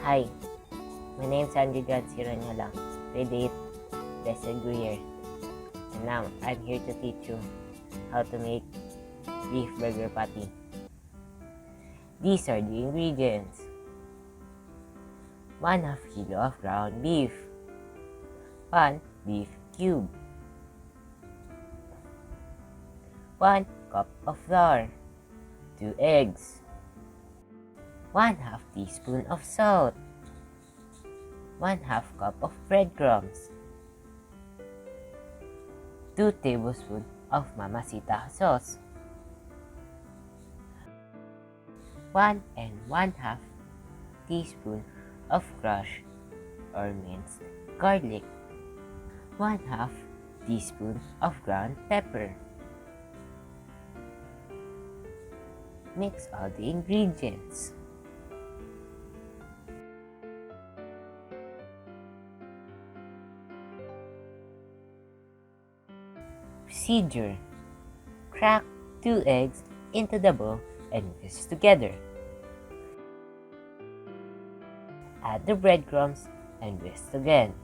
Hi, my name is RAñOLA, grade 8, blessed year, and now I'm here to teach you how to make beef burger patty. These are the ingredients: 1/2 kilo of ground beef, 1 beef cube, 1 cup of flour, 2 eggs, 1/2 teaspoon of salt, 1/2 cup of breadcrumbs, 2 tablespoons of mamacita sauce, 1 1/2 teaspoon of crushed or minced garlic, 1/2 teaspoon of ground pepper. Mix all the ingredients. Procedure: crack 2 eggs into the bowl and whisk together. Add the breadcrumbs and whisk again.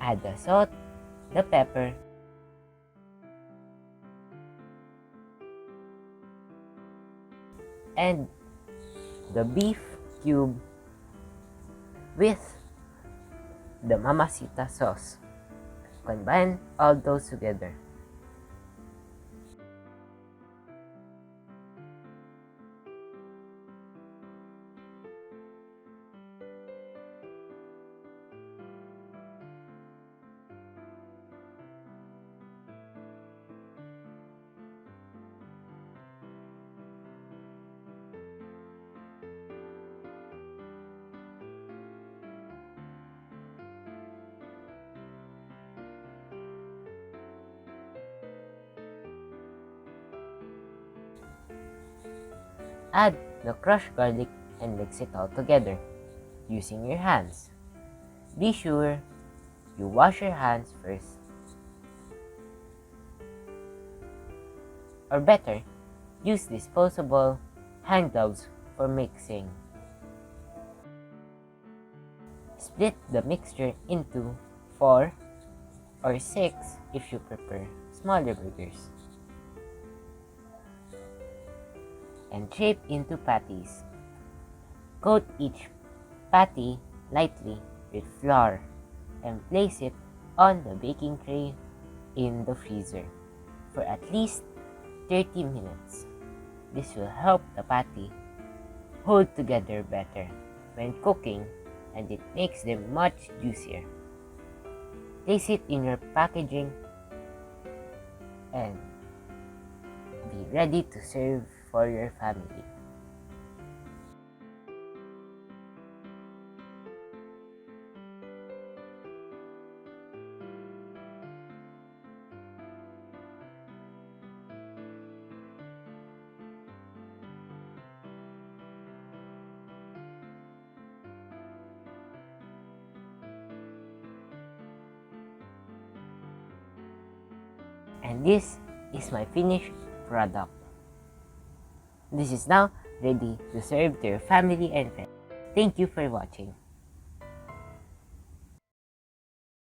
Add the salt, the pepper, and the beef cube with the mamacita sauce. Combine all those together. Add the crushed garlic and mix it all together using your hands. Be sure you wash your hands first, or better, use disposable hand gloves for mixing. Split the mixture into 4 or 6 if you prefer smaller burgers, and shape into patties. Coat each patty lightly with flour and place it on the baking tray in the freezer for at least 30 minutes. This will help the patty hold together better when cooking, and it makes them much juicier. Place it in your packaging and be ready to serve for your family. And this is my finished product. This is now ready to serve to your family and friends. Thank you for watching.